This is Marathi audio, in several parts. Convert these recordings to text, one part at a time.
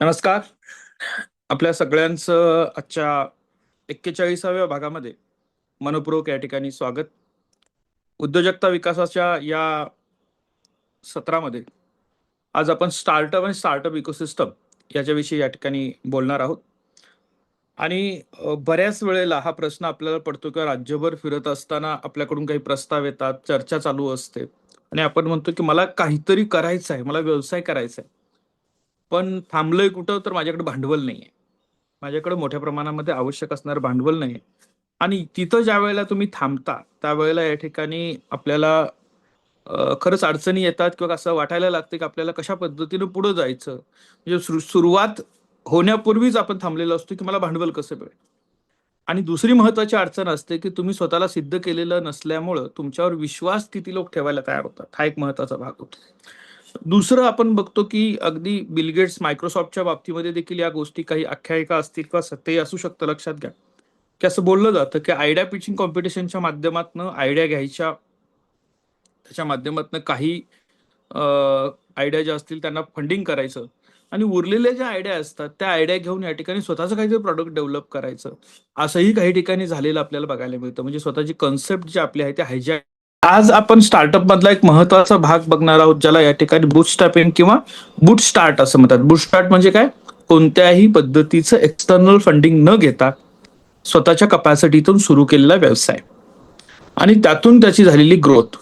नमस्कार. आपल्या सगळ्यांचं आजच्या 41व्या भागामध्ये मनःपूर्वक या ठिकाणी स्वागत. उद्योजकता विकासाच्या या सत्रामध्ये आज आपण स्टार्टअप आणि स्टार्टअप इकोसिस्टम याच्याविषयी या ठिकाणी बोलणार आहोत. आणि बऱ्याच वेळेला हा प्रश्न आपल्याला पडतो किंवा राज्यभर फिरत असताना आपल्याकडून काही प्रस्ताव येतात, चर्चा चालू असते आणि आपण म्हणतो की मला काहीतरी करायचं आहे, मला व्यवसाय करायचा आहे. पण थांबलोय कुठं तर माझ्याकडे भांडवल नाहीये. माझ्याकडे मोठ्या प्रमाणामध्ये आवश्यक असणारं भांडवल नाहीये. आणि तिथं ज्यावेळेला तुम्ही थांबता, त्यावेळेला या ठिकाणी आपल्याला खरंच अडचणी येतात किंवा असं वाटायला लागतं की आपल्याला कशा पद्धतीनं पुढे जायचं. म्हणजे सुरुवात होण्यापूर्वीच आपण थांबलेलो असतो की मला भांडवल कसं मिळेल. आणि दुसरी महत्वाची अडचण असते की तुम्ही स्वतःला सिद्ध केलेलं नसल्यामुळं तुमच्यावर विश्वास किती लोक ठेवायला तयार होतात, हा एक महत्वाचा भाग होतो. दुसरं आपण बघतो की अगदी बिल गेट्स, मायक्रोसॉफ्टच्या बाबतीमध्ये देखील या गोष्टी काही आख्यायिका असतील किंवा सत्यही असू शकतं. लक्षात घ्या की असं बोललं जातं की आयडिया पिचिंग कॉम्पिटिशनच्या माध्यमातून आयडिया घ्यायच्या, त्याच्या माध्यमातून काही आयडिया ज्या असतील त्यांना फंडिंग करायचं आणि उरलेल्या ज्या आयडिया असतात त्या आयडिया घेऊन या ठिकाणी स्वतःचं काहीतरी प्रॉडक्ट डेव्हलप करायचं, असंही काही ठिकाणी झालेलं आपल्याला बघायला मिळतं. म्हणजे स्वतःची कन्सेप्ट जी आपली आहे ते हायजॅक. आज आपण स्टार्टअप मधला एक महत्वाचा भाग बघणार आहोत, ज्याला या ठिकाणी बूटस्ट्रॅपिंग किंवा बूट स्टार्ट असं म्हणतात. बूट स्टार्ट म्हणजे काय? कोणत्याही पद्धतीचं एक्सटर्नल फंडिंग न घेता स्वतःच्या कपॅसिटीतून सुरू केलेला व्यवसाय आणि त्यातून त्याची झालेली ग्रोथ.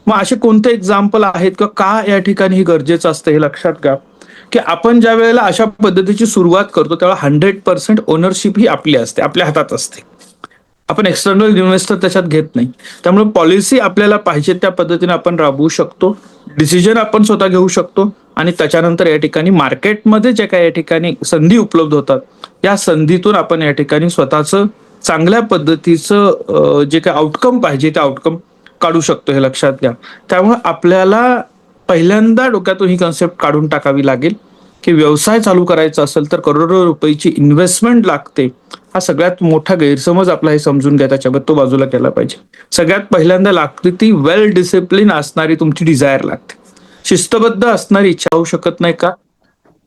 मग असे कोणते एक्झाम्पल आहेत का का या ठिकाणी हे गरजेचं असतं हे लक्षात घ्या की आपण ज्या वेळेला अशा पद्धतीची सुरुवात करतो त्यावेळेला 100% ओनरशिप ही आपली असते, आपल्या हातात असते. आपण एक्सटर्नल इन्व्हेस्टर त्याच्यात घेत नाही. त्यामुळे पॉलिसी आपल्याला पाहिजे त्या पद्धतीने आपण राबवू शकतो, डिसिजन आपण स्वतः घेऊ शकतो आणि त्याच्यानंतर या ठिकाणी मार्केटमध्ये जे काही या ठिकाणी संधी उपलब्ध होतात या संधीतून आपण या ठिकाणी स्वतःचं चांगल्या पद्धतीचं जे काही आउटकम पाहिजे ते आउटकम काढू शकतो, हे लक्षात घ्या. त्यामुळे आपल्याला पहिल्यांदा डोक्यातून ही कन्सेप्ट काढून टाकावी लागेल की व्यवसाय चालू करायचा असेल तर करोडो रुपयाची इन्व्हेस्टमेंट लागते. हा सगळ्यात मोठा गैरसमज आपला हे समजून घ्या, त्याच्याबद्दल तो बाजूला केला पाहिजे. सगळ्यात पहिल्यांदा लागते ती वेल डिसिप्लिन असणारी तुमची डिझायर लागते. शिस्तबद्ध असणारी इच्छा होऊ शकत नाही का?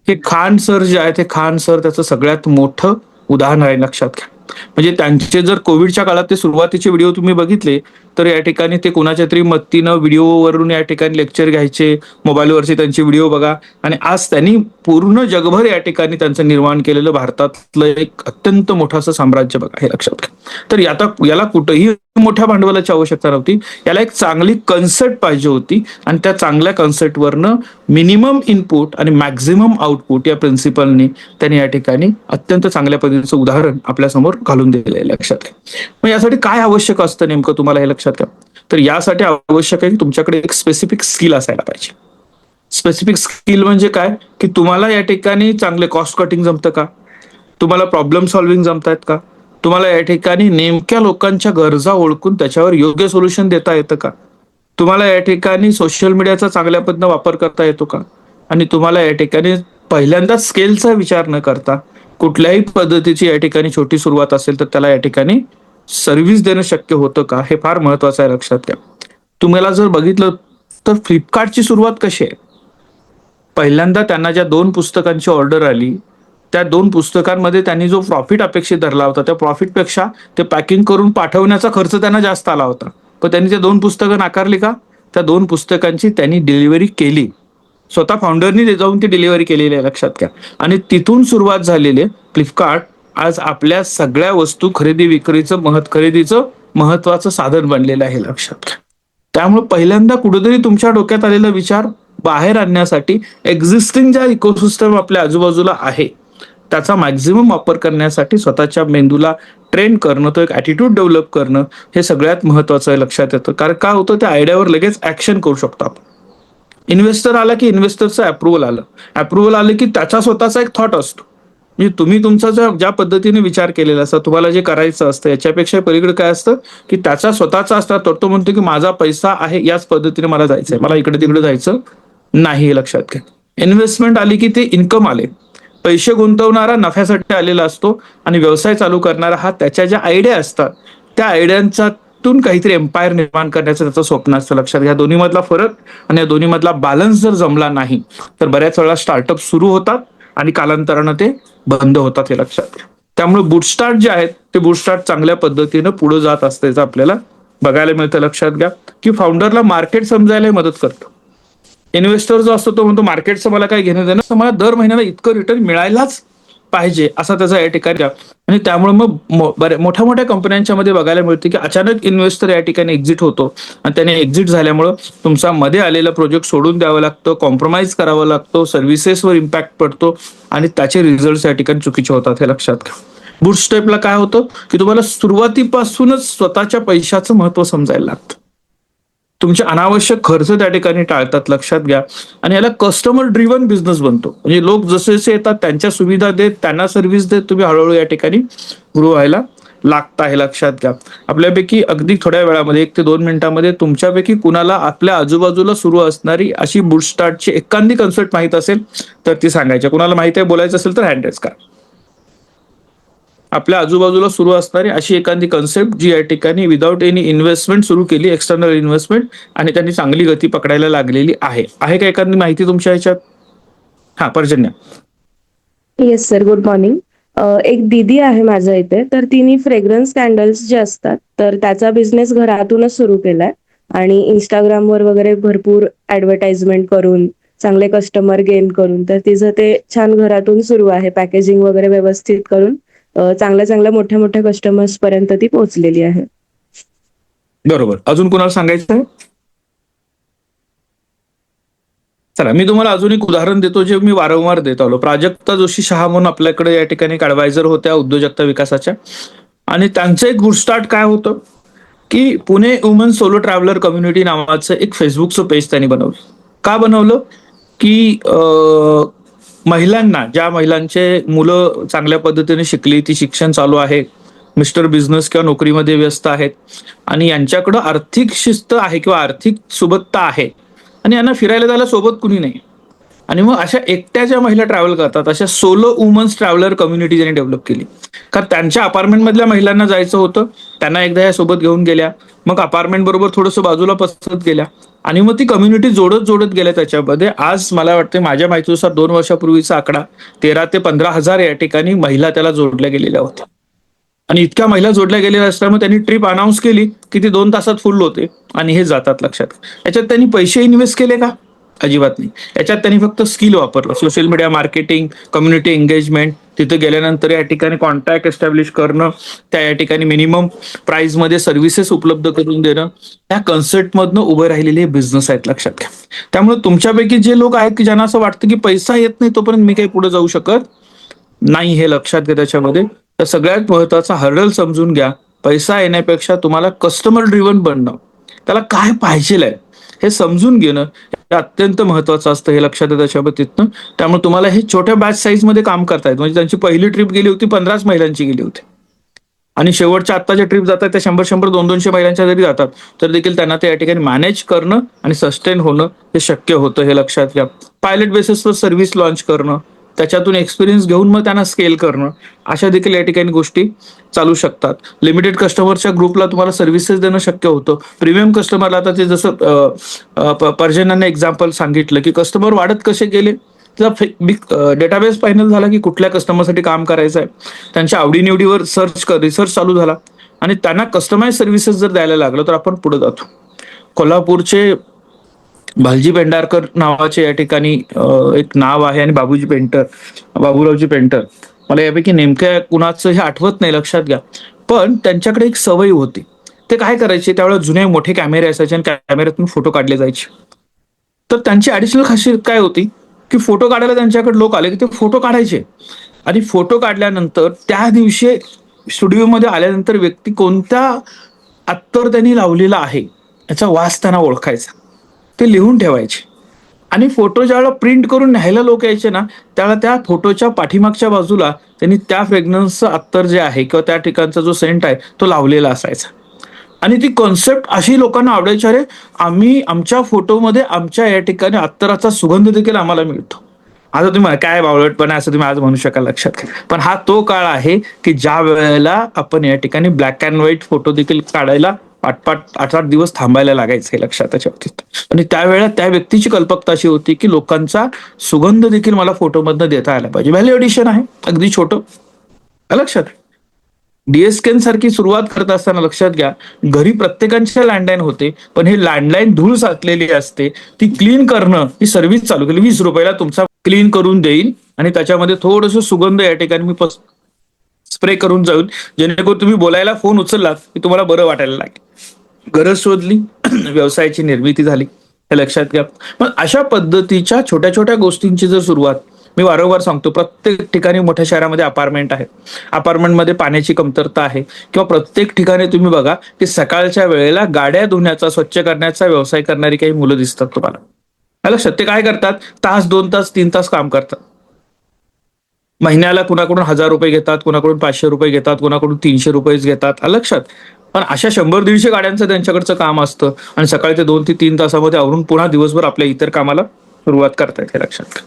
हे खान सर जे आहेत, हे खान सर त्याचं सगळ्यात मोठं उदाहरण आहे, लक्षात घ्या. म्हणजे त्यांचे जर कोविडच्या काळात ते सुरुवातीचे व्हिडिओ तुम्ही बघितले तर या ठिकाणी ते कोणाच्या तरी मत्तीनं व्हिडिओवरून या ठिकाणी लेक्चर घ्यायचे, मोबाईलवरचे त्यांचे व्हिडिओ बघा आणि आज त्यांनी पूर्ण जगभर या ठिकाणी त्यांचं निर्माण केलेलं भारतातलं एक अत्यंत मोठं असं साम्राज्य बघा, हे लक्षात घ्या. तर याला कुठेही मोठ्या भांडवलाची आवश्यकता नव्हती, याला एक चांगली कन्सेप्ट पाहिजे होती आणि त्या चांगल्या कन्सेप्टवरनं मिनिमम इनपुट आणि मॅक्झिमम आउटपुट या प्रिन्सिपलने त्यांनी या ठिकाणी अत्यंत चांगल्या पद्धतीचं उदाहरण आपल्या समोर घालून दिलेलं आहे, लक्षात घ्या. मग यासाठी काय आवश्यक असतं नेमकं तुम्हाला हे लक्षात घ्या. तर यासाठी आवश्यक आहे की तुमच्याकडे एक स्पेसिफिक स्किल असायला पाहिजे. स्पेसिफिक स्किल म्हणजे काय की तुम्हाला या ठिकाणी चांगले कॉस्ट कटिंग जमतं का? तुम्हाला प्रॉब्लेम सॉल्व्हिंग जमतायत का? तुम्हाला या ठिकाणी नेमक्या लोकांच्या गरजा ओळखून त्याच्यावर योग्य सोल्युशन देता येतं का? तुम्हाला या ठिकाणी सोशल मीडियाचा चांगल्या पद्धतीने वापर करता येतो का? आणि तुम्हाला या ठिकाणी पहिल्यांदा स्केलचा विचार न करता कुठल्याही पद्धतीची या ठिकाणी छोटी सुरुवात असेल तर त्याला या ठिकाणी सर्व्हिस देणं शक्य होतं का? हे फार महत्वाचं आहे, लक्षात घ्या. तुम्हाला जर बघितलं तर फ्लिपकार्टची सुरुवात कशी आहे? पहिल्यांदा त्यांना ज्या 2 पुस्तकांची ऑर्डर आली त्या 2 पुस्तकांमध्ये त्यांनी जो प्रॉफिट अपेक्षित धरला होता त्या प्रॉफिटपेक्षा ते पॅकिंग करून पाठवण्याचा खर्च त्यांना जास्त आला होता. पण त्यांनी ते 2 पुस्तकं नाकारली का? त्या 2 पुस्तकांची त्यांनी डिलिव्हरी केली. स्वतः फाउंडरनी जाऊन ती डिलिव्हरी केलेली आहे, लक्षात घ्या. आणि तिथून सुरुवात झालेली फ्लिपकार्ट आज आपल्या सगळ्या वस्तू खरेदीचं महत्वाचं साधन बनलेलं आहे, लक्षात घ्या. त्यामुळे पहिल्यांदा कुठेतरी तुमच्या डोक्यात आलेला विचार बाहेर आणण्यासाठी एक्झिस्टिंग ज्या इकोसिस्टम आपल्या आजूबाजूला आहे त्याचा मॅक्झिमम वापर करण्यासाठी स्वतःच्या मेंदूला ट्रेन करणं, तो एक ॲटिट्यूड डेव्हलप करणं हे सगळ्यात महत्वाचं आहे, लक्षात येतं. कारण काय होतं, त्या आयडियावर लगेच ऍक्शन करू शकतो आपण. इन्व्हेस्टर आला की इन्व्हेस्टरचं अप्रुव्हल आलं की त्याचा स्वतःचा एक थॉट असतो. म्हणजे तुम्ही तुमचा ज्या पद्धतीने विचार केलेला असता, तुम्हाला जे करायचं असतं याच्यापेक्षा पलीकडे काय असतं की त्याचा स्वतःचा असतात. तर तो म्हणतो की माझा पैसा आहे, याच पद्धतीने मला जायचंय, मला इकडे तिकडे जायचं नाही, हे लक्षात घ्या. इन्व्हेस्टमेंट आली की ते इन्कम आले. पैसे गुंतवणारा नफ्यासाठी आलेला असतो आणि व्यवसाय चालू करणारा हा त्याच्या ज्या आयडिया असतात त्या आयडियांच्यातून काहीतरी एम्पायर निर्माण करण्याचं त्याचं स्वप्न असतं, लक्षात घ्या. दोन्ही मधला फरक आणि या दोन्ही मधला बॅलन्स जर जमला नाही तर बऱ्याच वेळा स्टार्टअप सुरू होतात आणि कालांतरानं ते बंद होतात, हे लक्षात घ्या. त्यामुळे बुटस्टार्ट जे आहेत ते बुटस्टार्ट चांगल्या पद्धतीनं पुढे जात असल्याचं आपल्याला बघायला मिळतं. लक्षात घ्या की फाउंडरला मार्केट समजायला मदत करतं. इन्व्हेस्टर जो असतो तो म्हणतो मार्केटचं मला काय घेणं देणं, तर मला दर महिन्याला इतकं रिटर्न मिळायलाच पाहिजे असा त्याचा या ठिकाणी आणि त्यामुळे मग मोठ्या मोठ्या कंपन्यांच्या मध्ये बघायला मिळते की अचानक इन्व्हेस्टर या ठिकाणी एक्झिट होतो आणि त्याने एक्झिट झाल्यामुळं तुमचा मध्ये आलेला प्रोजेक्ट सोडून द्यावं लागतं, कॉम्प्रोमाइज करावं लागतो, सर्व्हिसेसवर इम्पॅक्ट पडतो आणि त्याचे रिझल्ट या ठिकाणी चुकीचे होतात, हे लक्षात घ्या. बूटस्ट्रॅपला काय होतं की तुम्हाला सुरुवातीपासूनच स्वतःच्या पैशाचं महत्व समजायला लागतं. तुमचे अनावश्यक खर्च त्या ठिकाणी टाळतात, लक्षात घ्या. आणि याला कस्टमर ड्रिव्हन बिझनेस बनतो. म्हणजे लोक जसे जसे येतात त्यांच्या सुविधा देत, त्यांना सर्व्हिस देत तुम्ही हळूहळू या ठिकाणी ग्रो व्हायला लागता, हे लक्षात घ्या. आपल्यापैकी अगदी थोड्या वेळामध्ये 1 ते 2 मिनिटांमध्ये तुमच्यापैकी कुणाला आपल्या आजूबाजूला सुरू असणारी अशी बूटस्टार्टची एखादी कन्सेप्ट माहित असेल तर ती सांगायची. कुणाला माहिती आहे बोलायचं असेल तर हँड रेज करा. आपल्या आजूबाजूला सुरू असणारी अशी एखादी कन्सेप्ट जी या ठिकाणी विदाउट एनी इन्व्हेस्टमेंट सुरू केली, एक्सटर्नल इन्व्हेस्टमेंट, आणि त्यांनी चांगली गती पकडायला लागलेली आहे. आहे का एखादी माहिती तुमच्या ह्याच्यात? हा, Parjanya. Yes sir, good morning. एक दीदी आहे माझ्या इथे, तर तिने फ्रेग्रन्स कॅन्डल्स जे असतात तर त्याचा बिझनेस घरातूनच सुरू केलाय आणि इंस्टाग्रामवर वगैरे भरपूर ऍडव्हर्टाइजमेंट करून चांगले कस्टमर गेन करून तर तिचं ते छान घरातून सुरू आहे. पॅकेजिंग वगैरे व्यवस्थित करून चांगल्या चांगल्या मोठ्या मोठ्या कस्टमर्स पर्यंत ती पोहोचलेली आहे. बरोबर. अजून कुणाला सांगायचं आहे? चला, मी तुम्हाला अजून एक उदाहरण देतो जे मी वारंवार देत आलो. प्राजक्ता जोशी शहा म्हणून आपल्याकडे या ठिकाणी एक ॲडवायझर होत्या उद्योजकता विकासाच्या, आणि त्यांचं एक बूटस्टार्ट काय होतं की Pune woman solo traveller community नावाचं एक फेसबुकचं पेज त्यांनी बनवलं. का बनवलं की महिलांना, ज्या महिलांचे मुलं चांगल्या पद्धतीने शिकली, ती शिक्षण चालू आहे, मिस्टर बिझनेस किंवा नोकरीमध्ये व्यस्त आहेत आणि यांच्याकडं आर्थिक शिस्त आहे किंवा आर्थिक सुबत्ता आहे आणि यांना फिरायला जायला सोबत कुणी नाही, आणि मग अशा एकट्या ज्या महिला ट्रॅव्हल करतात अशा सोलो वुमन्स ट्रॅव्हलर कम्युनिटी त्यांनी डेव्हलप केली. कारण त्यांच्या अपार्टमेंटमधल्या महिलांना जायचं होतं, त्यांना एकदा या सोबत घेऊन गेल्या, मग अपार्टमेंट बरोबर थोडंसं बाजूला पसरत गेल्या आणि मग ती कम्युनिटी जोडत जोडत गेल्या त्याच्यामध्ये. आज मला वाटतं माझ्या माहितीनुसार 2 वर्षापूर्वीचा आकडा 13 ते 15,000 या ठिकाणी महिला त्याला जोडल्या गेलेल्या होत्या. आणि इतक्या महिला जोडल्या गेलेल्या असल्यामुळे त्यांनी ट्रिप अनाऊन्स केली की ती 2 तासात फुल होते आणि हे जातात, लक्षात. याच्यात त्यांनी पैसे इन्व्हेस्ट केले का? अजिबात नाही. याच्यात त्यांनी फक्त स्किल वापरलं, social media marketing, community engagement, तिथे गेल्यानंतर या ठिकाणी कॉन्टॅक्ट एस्टॅब्लिश करणं, त्या या ठिकाणी मिनिमम प्राइसमध्ये सर्व्हिसेस उपलब्ध करून देणं, त्या कन्सेप्टमधनं उभे राहिलेले हे बिझनेस आहेत, लक्षात घ्या. त्यामुळे तुमच्यापैकी जे लोक आहेत की ज्यांना असं वाटतं की पैसा येत नाही तोपर्यंत मी काही पुढे जाऊ शकत नाही, हे लक्षात घ्या. त्याच्यामध्ये तर सगळ्यात महत्वाचा हर्डल समजून घ्या. पैसा येण्यापेक्षा तुम्हाला कस्टमर ड्रिव्हन बनणं, त्याला काय पाहिजे हे समजून घेणं हे अत्यंत महत्वाचं असतं, हे लक्षात येतं त्याच्या बाबतीतनं. त्यामुळे तुम्हाला हे छोट्या बॅच साईज मध्ये काम करतायत. म्हणजे त्यांची पहिली ट्रिप गेली होती 15च महिलांची गेली होती आणि शेवटच्या आत्ताच्या ट्रिप जातात त्या 100-100, 200-200 महिलांच्या जरी जातात तर देखील त्यांना ते या ठिकाणी मॅनेज करणं आणि सस्टेन होणं हे शक्य होतं, हे लक्षात घ्या. पायलट बेसिसवर सर्व्हिस लॉन्च करणं, त्याच्यातून एक्सपिरियन्स घेऊन मग त्यांना स्केल करणं, अशा देखील या ठिकाणी गोष्टी चालू शकतात. लिमिटेड कस्टमरच्या ग्रुपला तुम्हाला सर्व्हिसेस देणं शक्य होतं. प्रीमियम कस्टमरला आता ते जसं पर्जन्याने एक्झाम्पल सांगितलं की कस्टमर वाढत कसे गेले, त्याचा बिग डेटाबेस फायनल झाला की कुठल्या कस्टमरसाठी काम करायचं आहे, त्यांच्या आवडीनिवडीवर रिसर्च चालू झाला आणि त्यांना कस्टमाइज सर्व्हिसेस जर द्यायला लागलं तर आपण पुढे जातो. कोल्हापूरचे भालजी पेंढारकर नावाचे या ठिकाणी एक नाव आहे आणि बाबूरावजी पेंटर, मला यापैकी नेमक्या कुणाचं हे आठवत नाही, लक्षात घ्या. पण त्यांच्याकडे एक सवय होती. ते काय करायचे, त्यावेळेला जुने मोठे कॅमेरे असायचे आणि कॅमेऱ्यातून फोटो काढले जायचे. तर त्यांची ऍडिशनल खासियत काय होती की फोटो काढायला त्यांच्याकडे लोक आले की ते फोटो काढायचे आणि फोटो काढल्यानंतर त्या दिवशी स्टुडिओमध्ये आल्यानंतर व्यक्ती कोणत्या अत्तर त्यांनी लावलेला आहे याचा वास त्यांना ओळखायचा, ते लिहून ठेवायचे आणि फोटो ज्यावेळेला प्रिंट करून न्यायला लोक यायचे ना, त्यावेळेला त्या फोटोच्या पाठीमागच्या बाजूला त्यांनी त्या फ्रेग्रन्सचं अत्तर जे आहे किंवा त्या ठिकाणचा जो सेंट आहे तो लावलेला असायचा. आणि ती कॉन्सेप्ट अशी लोकांना आवडायची, अरे आम्ही आमच्या फोटोमध्ये आमच्या या ठिकाणी अत्तराचा सुगंध देखील आम्हाला मिळतो. आता तुम्ही काय बावळटपणा असं तुम्ही आज म्हणू शकाल, लक्षात घ्या. पण हा तो काळ आहे की ज्या वेळेला आपण या ठिकाणी ब्लॅक अँड व्हाईट फोटो देखील काढायला आठ 8 दिवस थांबायला लागायचं हे लक्षात त्याच्या बाबतीत. आणि त्यावेळेला त्या व्यक्तीची कल्पकता अशी होती की लोकांचा सुगंध देखील मला फोटोमधनं देता आला पाहिजे. व्हॅल्यू एडिशन आहे अगदी छोटं. लक्षात डीएसकेन सारखी सुरुवात करत असताना लक्षात घ्या, घरी प्रत्येकांच्या लँडलाईन होते, पण हे लँडलाईन धूळ साचलेली असते, ती क्लीन करणं ही सर्व्हिस चालू केली. 20 रुपयाला तुमचा क्लीन करून देईल आणि त्याच्यामध्ये थोडंसं सुगंध या ठिकाणी मी स्प्रे करून जाईल, जेणेकरून तुम्ही बोलायला फोन उचललात की तुम्हाला बरं वाटायला लागेल. गरज शोधली, व्यवसायाची निर्मिती झाली, हे लक्षात घ्या. पण अशा पद्धतीच्या छोट्या छोट्या गोष्टींची जर सुरुवात, मी वारंवार सांगतो, प्रत्येक ठिकाणी मोठ्या शहरामध्ये अपार्टमेंट आहे, अपार्टमेंटमध्ये पाण्याची कमतरता आहे, किंवा प्रत्येक ठिकाणी तुम्ही बघा की सकाळच्या वेळेला गाड्या धुण्याचा, स्वच्छ करण्याचा व्यवसाय करणारी काही मुलं दिसतात तुम्हाला. लक्षात ते काय करतात, तास 2 तास 3 तास काम करतात. महिन्याला कुणाकडून 1000 रुपये घेतात, कुणाकडून 500 रुपये घेतात, कुणाकडून 300 रुपयेच घेतात. लक्षात. पण अशा 100-150 गाड्यांचं त्यांच्याकडचं काम असतं आणि सकाळी ते 2 ते 3 तासामध्ये आवरून पुन्हा दिवसभर आपल्या इतर कामाला सुरुवात करतायत, हे लक्षात.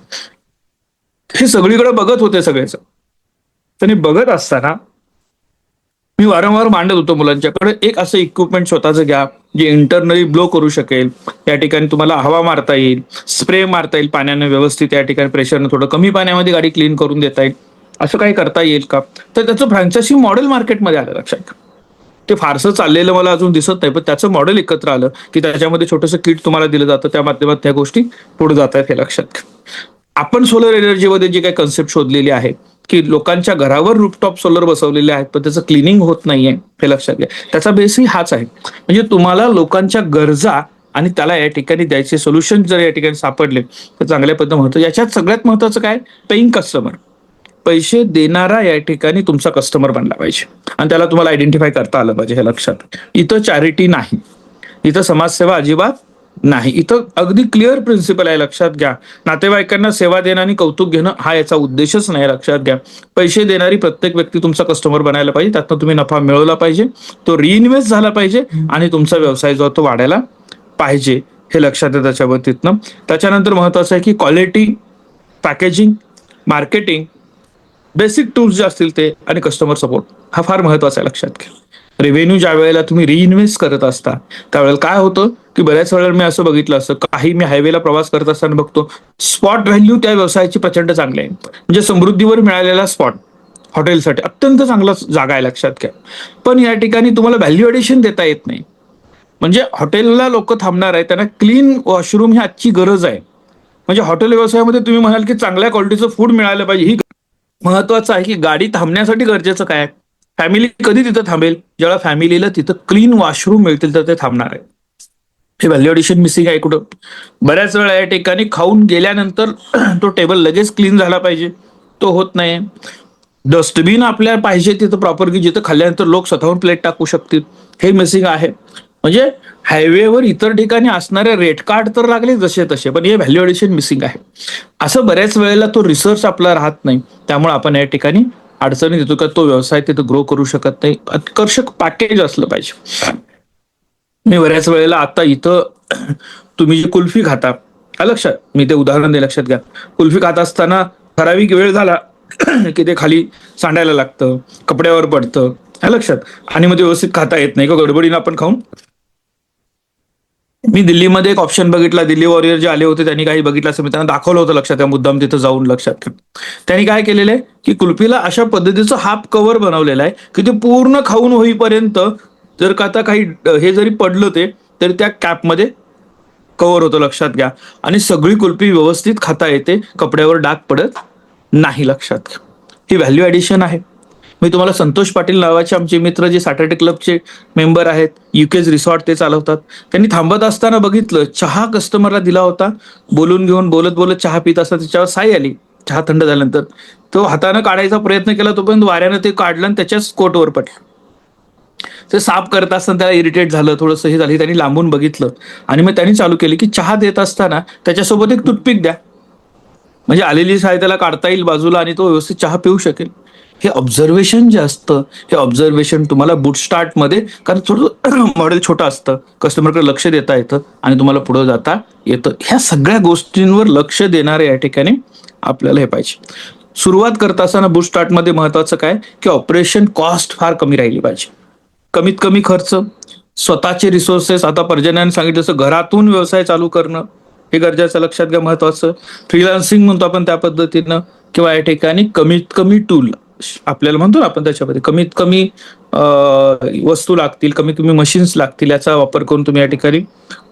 हे सगळीकडे बघत होते सगळेच. त्यांनी बघत असताना मी वारंवार मांडत होतो मुलांच्याकडे, एक असं इक्विपमेंट स्वतःचं घ्या जे इंटरनली ब्लो करू शकेल. या ठिकाणी तुम्हाला हवा मारता येईल, स्प्रे मारता येईल पाण्याने व्यवस्थित, या ठिकाणी प्रेशरनं थोडं कमी पाण्यामध्ये गाडी क्लीन करून देता येईल. असं काही करता येईल का? तर त्याचं फ्रँचायझी मॉडेल मार्केटमध्ये आलं. लक्षात. ते फारसं चाललेलं मला अजून दिसत नाही, पण त्याचं मॉडेल एकत्र आलं की त्याच्यामध्ये छोटंसं किट तुम्हाला दिलं जातं, त्या माध्यमात त्या गोष्टी पुढे जात आहेत, हे लक्षात. आपण सोलर एनर्जीमध्ये जी काही कन्सेप्ट शोधलेली आहे की लोकांच्या घरावर रूफटॉप सोलर बसवलेले आहेत, पण त्याचं क्लिनिंग होत नाहीये, हे लक्षात घ्या. त्याचा बेसही हाच आहे. म्हणजे तुम्हाला लोकांच्या गरजा आणि त्याला या ठिकाणी द्यायचे सोल्युशन जर या ठिकाणी सापडले तर चांगल्या पद्धतीने होतं. याच्यात सगळ्यात महत्वाचं काय, पेईंग कस्टमर, पैसे देणारा या ठिकाणी तुमचा कस्टमर बनला पाहिजे आणि त्याला तुम्हाला आयडेंटिफाय करता आलं पाहिजे, हे लक्षात. इथं चॅरिटी नाही, इथं समाजसेवा अजिबात नाही, इथं अगदी क्लिअर प्रिन्सिपल आहे, लक्षात घ्या. नातेवाईकांना सेवा देणं आणि कौतुक घेणं हा याचा उद्देशच नाही, लक्षात घ्या. पैसे देणारी प्रत्येक व्यक्ती तुमचा कस्टमर बनायला पाहिजे, त्यातनं तुम्ही नफा मिळवला पाहिजे, तो रिइन्व्हेस्ट झाला पाहिजे आणि तुमचा व्यवसाय जो तो वाढायला पाहिजे, हे लक्षात आहे त्याच्या बाबतीतनं. त्याच्यानंतर महत्वाचं आहे की quality, packaging, marketing, basic tools जे असतील ते, आणि कस्टमर सपोर्ट हा फार महत्वाचा आहे, लक्षात घ्या. रेव्हेन्यू ज्या वेळेला तुम्ही रिइन्व्हेस्ट करत असता त्यावेळेला काय होतं की बऱ्याच वेळेला मी असं बघितलं असतं, काही मी हायवेला प्रवास करत असताना बघतो, स्पॉट व्हॅल्यू त्या व्यवसायाची प्रचंड चांगली आहे. म्हणजे समृद्धीवर मिळालेला स्पॉट हॉटेलसाठी अत्यंत चांगला जागा आहे, लक्षात घ्या. पण या ठिकाणी तुम्हाला व्हॅल्यू एडिशन देता येत नाही. म्हणजे हॉटेलला लोक थांबणार आहे, त्यांना क्लीन वॉशरूम ही आजची गरज आहे. म्हणजे हॉटेल व्यवसायामध्ये तुम्ही म्हणाल की चांगल्या क्वालिटीचं फूड मिळालं पाहिजे, ही महत्वाचं आहे की गाडी थांबण्यासाठी गरजेचं काय, फॅमिली कधी तिथं थांबेल, जेव्हा फॅमिलीला तिथं क्लीन वॉशरूम मिळतील तर ते थांबणार आहे. हे व्हॅल्यू एडिशन मिसिंग आहे कुठं. बऱ्याच वेळा या ठिकाणी खाऊन गेल्यानंतर तो टेबल लगेच क्लीन झाला पाहिजे, तो होत नाही. डस्टबिन आपल्या पाहिजे तिथं प्रॉपर की जिथं खाल्ल्यानंतर लोक स्वतःहून प्लेट टाकू शकतील, हे मिसिंग आहे. म्हणजे हायवेवर इतर ठिकाणी असणारे रेट कार्ड तर लागले जसे तसे, पण हे व्हॅल्यू एडिशन मिसिंग आहे. असं बऱ्याच वेळेला तो रिसर्च आपला राहत नाही, त्यामुळे आपण या ठिकाणी अडचणी येतो का तो व्यवसाय तिथं ग्रो करू शकत नाही. आकर्षक पॅकेज असलं पाहिजे. मी बऱ्याच वेळेला आता इथं तुम्ही जी कुल्फी खाता, लक्षात, मी ते उदाहरण दे, लक्षात घ्या. कुल्फी खात असताना ठराविक वेळ झाला की ते खाली सांडायला लागतं, कपड्यावर पडतं, लक्षात, आणि मध्ये व्यवस्थित खाता येत नाही, गडबडीनं आपण खाऊन. मी दिल्लीमध्ये एक ऑप्शन बघितला, दिल्ली वॉरियर जे आले होते त्यांनी काही बघितलं असं मी त्यांना दाखवलं होतं, लक्षात, त्या मुद्दाम तिथं जाऊन, लक्षात. त्यांनी काय केलेलं आहे की कुल्फीला अशा पद्धतीचं हाफ कव्हर बनवलेलं आहे की ते पूर्ण खाऊन होईपर्यंत जर का आता काही हे जरी पडलं ते तर त्या कॅपमध्ये कव्हर होतं, लक्षात घ्या. आणि सगळी कुल्फी व्यवस्थित खाता येते, कपड्यावर डाग पडत नाही, लक्षात घ्या. ही व्हॅल्यू ॲडिशन आहे. मी तुम्हाला संतोष पाटील नावाचे आमचे मित्र जे सॅटर्डे क्लबचे मेंबर आहेत, युकेज रिसॉर्ट ते चालवतात, त्यांनी थांबत असताना बघितलं, चहा कस्टमरला दिला होता, बोलून घेऊन बोलत बोलत चहा पित असता त्याच्यावर साई आली, चहा थंड झाल्यानंतर तो हाताने काढायचा प्रयत्न केला, तोपर्यंत वाऱ्यानं ते काढलं आणि त्याच्याच कोटवर पडलं. ते साफ करत असताना त्याला इरिटेट झालं, थोडंसं हे झालं, त्यांनी लांबून बघितलं आणि मग त्यांनी चालू केली की चहा देत असताना त्याच्यासोबत एक टूथपिक द्या, म्हणजे आलेली साय त्याला काढता येईल बाजूला आणि तो व्यवस्थित चहा पिऊ शकेल. हे ऑब्झर्वेशन जे असतं, हे ऑब्झर्वेशन तुम्हाला बुटस्टार्टमध्ये, कारण थोडं मॉडेल छोटं असतं, कस्टमरकडे लक्ष देता येतं आणि तुम्हाला पुढे जाता येतं. ह्या सगळ्या गोष्टींवर लक्ष देणारे या ठिकाणी आपल्याला हे पाहिजे. सुरुवात करत असताना बुटस्टार्टमध्ये महत्वाचं काय की ऑपरेशन कॉस्ट फार कमी राहिली पाहिजे, कमीत कमी खर्च, स्वतःचे रिसोर्सेस, आता पर्जन्याने सांगितलं तसं घरातून व्यवसाय चालू करणं हे गरजेचं, लक्षात घ्या, महत्वाचं. फ्रीलान्सिंग म्हणतो आपण त्या पद्धतीनं, किंवा या ठिकाणी कमीत कमी टूल आपल्याला म्हणतो ना आपण, त्याच्यामध्ये कमीत कमी वस्तू लागतील, कमीत कमी मशीन्स लागतील, याचा वापर करून तुम्ही या ठिकाणी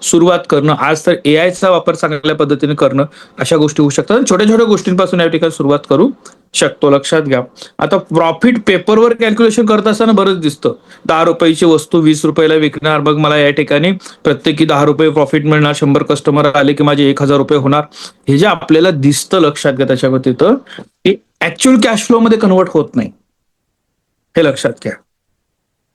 सुरुवात करणं. आज तर एआयचा वापर चांगल्या पद्धतीने करणं, अशा गोष्टी होऊ शकतात. छोट्या छोट्या गोष्टींपासून या ठिकाणी सुरुवात करू शकतो, लक्षात घ्या. आता प्रॉफिट पेपरवर कॅल्क्युलेशन करत असताना बरंच दिसतं. 10 रुपयाची वस्तू 20 रुपयाला विकणार, मग मला या ठिकाणी प्रत्येकी 10 रुपये प्रॉफिट मिळणार, 100 कस्टमर आले की माझे 1000 रुपये होणार. हे जे आपल्याला दिसतं, लक्षात घ्या, त्याच्यामध्ये ते ऍक्च्युअल कॅश फ्लो मध्ये कन्वर्ट होत नाही, हे लक्षात घ्या.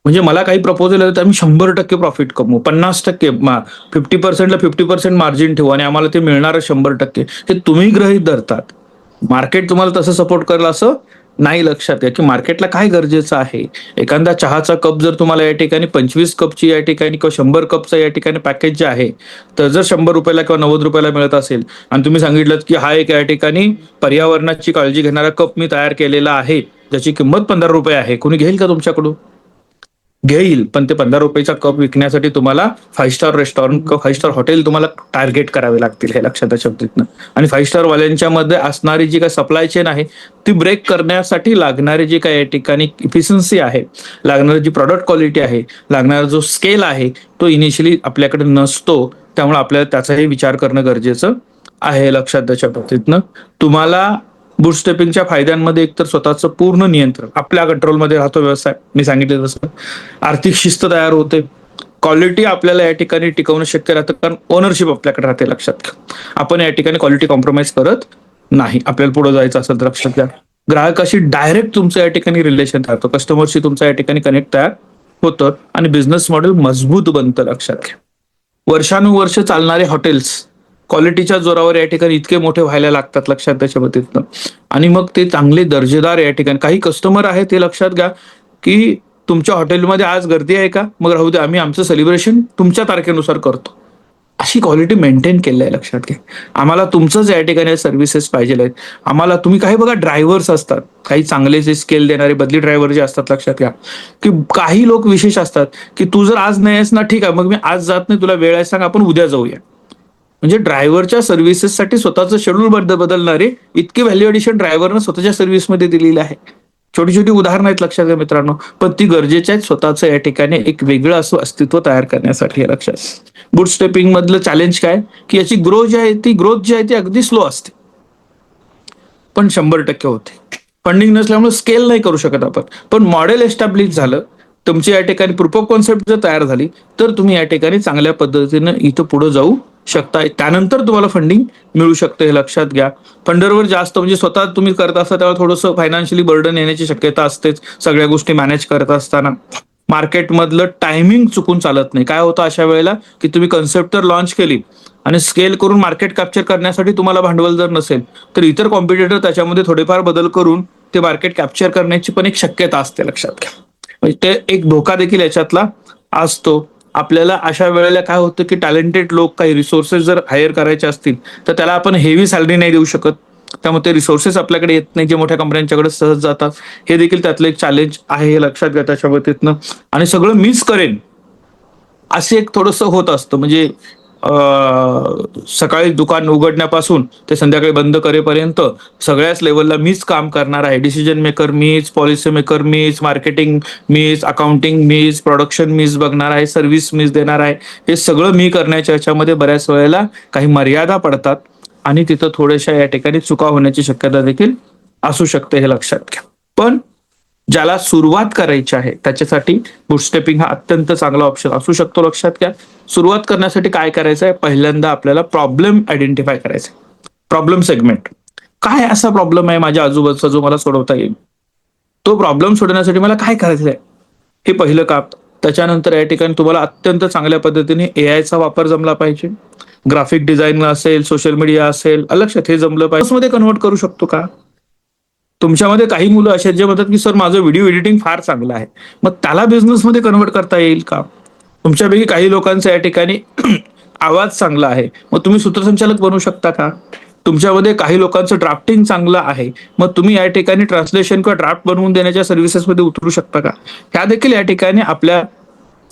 म्हणजे मला काही प्रपोजल आलं तर आम्ही 100% प्रॉफिट कमवू, 50%, 50%ला 50% मार्जिन ठेवू आणि आम्हाला ते मिळणार 100%, हे तुम्ही गृहीत धरतात. मार्केट तुम्हाला तसं सपोर्ट करेल असं नाही, लक्षात घ्या की मार्केटला काय गरजेचं आहे. एखादा चहाचा कप जर तुम्हाला या ठिकाणी 25 कपची या ठिकाणी किंवा 100 कपचा या ठिकाणी पॅकेज जे आहे, तर जर 100 रुपयाला किंवा 90 रुपयाला मिळत असेल आणि तुम्ही सांगितलं की हा एक या ठिकाणी पर्यावरणाची काळजी घेणारा कप मी तयार केलेला आहे, ज्याची किंमत 15 रुपये आहे, कोणी घेईल का तुमच्याकडून? घेईल, पण ते 15 रुपयाचा कप विकण्यासाठी तुम्हाला 5 स्टार रेस्टॉरंट किंवा 5 स्टार हॉटेल तुम्हाला टार्गेट करावे लागतील, हे लक्षात शब्दातनं. आणि 5 स्टार वाल्यांच्या मध्ये असणारी जी काही सप्लाय चेन आहे, ती ब्रेक करण्यासाठी लागणारी जी काही या ठिकाणी इफिशियन्सी आहे, लागणारी जी प्रॉडक्ट क्वालिटी आहे, लागणारा जो स्केल आहे, तो इनिशियली आपल्याकडे नसतो. त्यामुळे आपल्याला त्याचाही विचार करणं गरजेचं आहे, लक्षात त्याच्या पद्धतीनं. तुम्हाला बूटस्ट्रॅपिंगच्या फायद्यांमध्ये एकतर स्वतःचं पूर्ण नियंत्रण, आपल्या कंट्रोलमध्ये राहतो व्यवसाय, मी सांगितलं तसं. आर्थिक शिस्त तयार होते, क्वालिटी आपल्याला या ठिकाणी टिकवणं शक्य राहतं, कारण ओनरशिप आपल्याकडे राहते, लक्षात घ्या. आपण या ठिकाणी क्वालिटी कॉम्प्रोमाइज करत नाही. आपल्याला पुढे जायचं असेल तर लक्षात घ्या, ग्राहकाशी डायरेक्ट तुमचं या ठिकाणी रिलेशन राहतं, कस्टमरशी तुमचं या ठिकाणी कनेक्ट तयार होतं आणि बिझनेस मॉडेल मजबूत बनतं, लक्षात घ्या. वर्षानुवर्ष चालणारे हॉटेल्स क्वालिटीच्या जोरावर या ठिकाणी इतके मोठे व्हायला लागतात, लक्षात त्याच्या पद्धतीनं. आणि मग ते चांगले दर्जेदार या ठिकाणी, काही कस्टमर आहेत ते लक्षात घ्या की तुमच्या हॉटेलमध्ये आज गर्दी आहे का, मग राहू दे, आम्ही आमचं सेलिब्रेशन तुमच्या तारखेनुसार करतो. अशी क्वालिटी मेंटेन केली आहे, लक्षात घ्या. आम्हाला तुमचंच या ठिकाणी सर्व्हिसेस पाहिजे आहेत. आम्हाला तुम्ही काही बघा, ड्रायव्हर्स असतात काही चांगले जे स्केल देणारे बदली ड्रायव्हर जे असतात, लक्षात घ्या की काही लोक विशेष असतात की तू जर आज नाही आहेस ना, ठीक आहे, मग मी आज जात नाही, तुला वेळ आहे सांग, आपण उद्या जाऊया. म्हणजे ड्रायव्हरच्या सर्व्हिसेससाठी स्वतःचं शेड्यूल बदलणारे इतके व्हॅल्यू एडिशन ड्रायव्हरनं स्वतःच्या सर्व्हिसमध्ये दिलेले आहे. छोटी छोटी उदाहरणं आहेत, लक्षात घ्या मित्रांनो, पण ती गरजेची आहेत स्वतःचं या ठिकाणी एक वेगळं असं अस्तित्व तयार करण्यासाठी, हे लक्षात. बूटस्ट्रॅपिंग मधलं चॅलेंज काय की याची ग्रोथ जी आहे ती अगदी स्लो असते, पण 100% होते. फंडिंग नसल्यामुळे स्केल नाही करू शकत आपण, पण मॉडेल एस्टॅब्लिश झालं, तुमची या ठिकाणी प्रूफ ऑफ कॉन्सेप्ट जर तयार झाली, तर तुम्ही या ठिकाणी चांगल्या पद्धतीनं इथं पुढे जाऊ शकता. त्यानंतर तुम्हाला फंडिंग मिळू शकतं, हे लक्षात घ्या. फंडरवर जास्त म्हणजे स्वतः तुम्ही करत असता तेव्हा थोडंसं फायनान्शियली बर्डन येण्याची शक्यता असतेच, सगळ्या गोष्टी मॅनेज करत असताना. मार्केटमधलं टायमिंग चुकून चालत नाही. काय होतं अशा वेळेला की तुम्ही कन्सेप्ट तर लॉन्च केली आणि स्केल करून मार्केट कॅप्चर करण्यासाठी तुम्हाला भांडवल जर नसेल, तर इतर कॉम्पिटिटर त्याच्यामध्ये थोडेफार बदल करून ते मार्केट कॅप्चर करण्याची पण एक शक्यता असते, लक्षात घ्या. म्हणजे ते एक धोका देखील याच्यातला असतो. आपल्याला अशा वेळेला काय होतं की टॅलेंटेड लोक, काही रिसोर्सेस जर हायर करायचे असतील, तर त्याला आपण हेवी सॅलरी नाही देऊ शकत. त्यामुळे ते रिसोर्सेस आपल्याकडे येत नाही, जे मोठ्या कंपन्यांच्याकडे सहज जातात. हे देखील त्यातलं एक चॅलेंज आहे, हे लक्षात घ्या त्याच्या बाबतीतनं. आणि सगळं मिस करेन असे एक थोडंसं होत असतं. म्हणजे सकाळी दुकान उघडण्यापासून ते संध्याकाळी बंद करेपर्यंत सगळ्याच लेवलला मीच काम करणार आहे. डिसिजन मेकर मीच, पॉलिसी मेकर मीच, मार्केटिंग मीच, अकाउंटिंग मीच, प्रोडक्शन मीच बघणार आहे, सर्व्हिस मीच देणार आहे. हे सगळं मी करण्याच्या याच्यामध्ये बऱ्याच वेळेला काही मर्यादा पडतात आणि तिथं थोड्याशा या ठिकाणी चुका होण्याची शक्यता देखील असू शकते, हे लक्षात घ्या. पण ज्याला सुरुवात करायची आहे त्याच्यासाठी बूटस्ट्रॅपिंग हा अत्यंत चांगला ऑप्शन असू शकतो, लक्षात घ्या. सुरुवात करण्यासाठी काय करायचं आहे, पहिल्यांदा आपल्याला प्रॉब्लेम आयडेंटिफाय करायचा आहे. प्रॉब्लेम सेगमेंट, काय असा प्रॉब्लेम आहे माझ्या आजूबाजूचा जो मला सोडवता येईल, तो प्रॉब्लेम सोडवण्यासाठी मला काय करायचं आहे, हे पहिलं काम. त्याच्यानंतर या ठिकाणी तुम्हाला अत्यंत चांगल्या पद्धतीने एआयचा वापर जमला पाहिजे. ग्राफिक डिझाईन असेल, सोशल मीडिया असेल, लक्षात हे जमलं पाहिजे. मध्ये कन्वर्ट करू शकतो का? तुमच्यामध्ये काही मुलं असे आहेत जे म्हणतात की सर माझं व्हिडिओ एडिटिंग फार चांगलं आहे, मग त्याला बिझनेसमध्ये कन्वर्ट करता येईल का? तुमच्यापैकी काही लोकांचा या ठिकाणी आवाज चांगला आहे, मग तुम्ही सूत्रसंचालक बनू शकता का? तुमच्यामध्ये काही लोकांचं ड्राफ्टिंग चांगलं आहे, मग तुम्ही या ठिकाणी ट्रान्सलेशन किंवा ड्राफ्ट बनवून देण्याच्या सर्व्हिसेसमध्ये उतरू शकता का? ह्या देखील या ठिकाणी आपल्या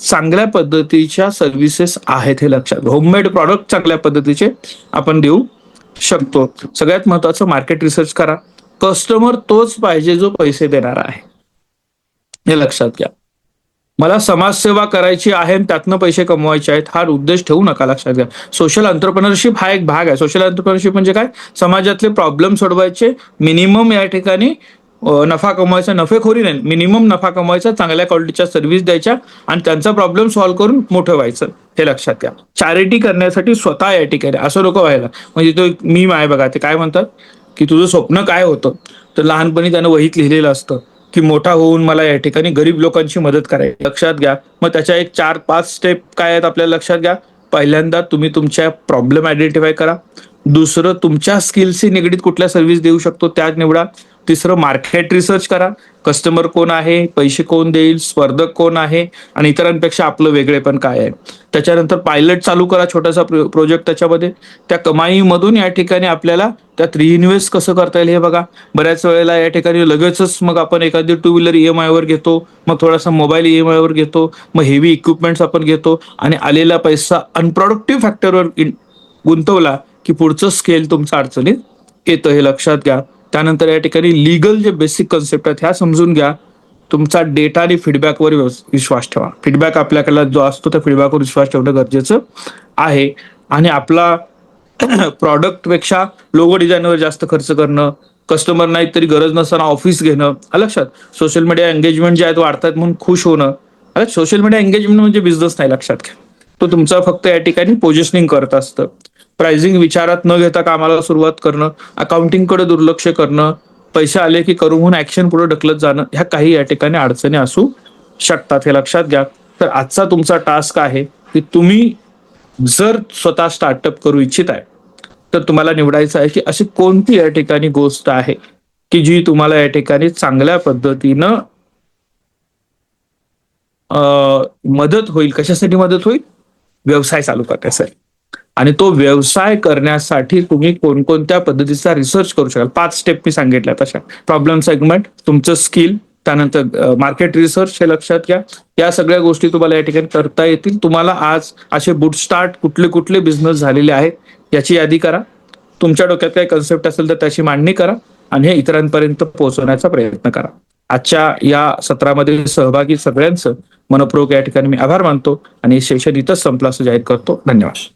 चांगल्या पद्धतीच्या सर्व्हिसेस आहेत हे लक्षात. होममेड प्रॉडक्ट चांगल्या पद्धतीचे आपण देऊ शकतो. सगळ्यात महत्वाचं मार्केट रिसर्च करा. कस्टमर तोच पाहिजे जो पैसे देणारा आहे, हे लक्षात घ्या. मला समाजसेवा करायची आहे आणि त्यातनं पैसे कमवायचे आहेत हा उद्देश ठेवू नका, लक्षात घ्या. सोशल एंटरप्रेन्योरशिप हा एक भाग आहे. सोशल एंटरप्रेन्योरशिप म्हणजे काय? समाजातले प्रॉब्लेम सोडवायचे, मिनिमम या ठिकाणी नफा कमवायचा, नफेखोरी नाही, मिनिमम नफा कमवायचा, चांगल्या क्वालिटीच्या सर्व्हिस द्यायच्या आणि त्यांचा प्रॉब्लेम सॉल्व्ह करून मोठं व्हायचं, हे लक्षात घ्या. चॅरिटी करण्यासाठी स्वतः या ठिकाणी असं नको व्हायला. म्हणजे तो एक मीम आहे बघा, ते काय म्हणतात की तुझं स्वप्न काय होतं, तर लहानपणी त्यानं वहीत लिहिलेलं असतं की मोठा होऊन मला या ठिकाणी गरीब लोकांची मदत करायची, लक्षात घ्या. मग त्याच्या एक 4-5 स्टेप काय आहेत आपल्याला लक्षात घ्या. पहिल्यांदा तुम्ही तुमच्या प्रॉब्लेम आयडेंटिफाय करा. दुसरं, तुमच्या स्किल्सशी निगडीत कुठल्या सर्व्हिस देऊ शकतो त्या निवडा. तिसरं, मार्केट रिसर्च करा. कस्टमर कोण आहे, पैसे कोण देईल, स्पर्धक कोण आहे आणि इतरांपेक्षा आपलं वेगळेपण काय आहे. त्याच्यानंतर पायलट चालू करा, छोटासा प्रोजेक्ट त्याच्यामध्ये. त्या कमाईमधून या ठिकाणी आपल्याला त्यात रिइन्व्हेस्ट कसं करता येईल हे बघा. बऱ्याच वेळेला या ठिकाणी लगेचच मग आपण एखादी 2 व्हीलर EMI वर घेतो, मग थोडासा मोबाईल EMI वर घेतो, मग हेवी इक्विपमेंट्स आपण घेतो आणि आलेला पैसा अनप्रोडक्टिव्ह फॅक्टरवर गुंतवला की पुढचं स्केल तुमचं अडचणीत येतं, हे लक्षात घ्या. त्यानंतर या ठिकाणी लिगल जे बेसिक कन्सेप्ट आहेत ह्या समजून घ्या. तुमचा डेटा आणि फीडबॅकवर विश्वास ठेवा. फीडबॅक आपल्याकडे जो असतो त्या फीडबॅकवर विश्वास ठेवणं गरजेचं आहे. आणि आपला प्रॉडक्ट पेक्षा लोगो डिझाईनवर जास्त खर्च करणं, कस्टमर नाही तरी गरज नसताना ऑफिस घेणं, लक्षात. सोशल मीडिया एंगेजमेंट जे आहेत वाढतात म्हणून खुश होणं. सोशल मीडिया एंगेजमेंट म्हणजे बिझनेस नाही, लक्षात घ्या. तो तुमचा फक्त या ठिकाणी पोझिशनिंग करत असतं. प्राइसिंग विचारात न घेता कामाला सुरुवात करणं, अकाउंटिंगकडे दुर्लक्ष करणं, पैसे आले की करू म्हणून ऍक्शन पुढे ढकलत जाणं, ह्या काही या ठिकाणी अडचणी असू शकतात, हे लक्षात घ्या. तर आजचा तुमचा टास्क आहे की तुम्ही जर स्वतः स्टार्टअप करू इच्छित आहे तर तुम्हाला निवडायचं आहे की अशी कोणती या ठिकाणी गोष्ट आहे की जी तुम्हाला या ठिकाणी चांगल्या पद्धतीनं मदत होईल. कशासाठी मदत होईल? व्यवसाय चालू करण्यासाठी. आणि तो व्यवसाय करण्यासाठी तुम्ही कोणकोणत्या पद्धतीचा रिसर्च करू शकाल. 5 स्टेप मी सांगितल्या तशा. प्रॉब्लेम सेगमेंट, तुमचं स्किल, त्यानंतर मार्केट रिसर्च, हे लक्षात घ्या. या सगळ्या गोष्टी तुम्हाला या ठिकाणी करता येतील. तुम्हाला आज असे बुटस्टार्ट कुठले कुठले बिझनेस झालेले आहेत याची यादी करा. तुमच्या डोक्यात काही कन्सेप्ट असेल तर त्याची मांडणी करा आणि हे इतरांपर्यंत पोहोचवण्याचा प्रयत्न करा. आजच्या या सत्रामध्ये सहभागी सगळ्यांचं मनपूर्वक या ठिकाणी मी आभार मानतो आणि सेशन इथंच संपलं असं जाहीर करतो. धन्यवाद.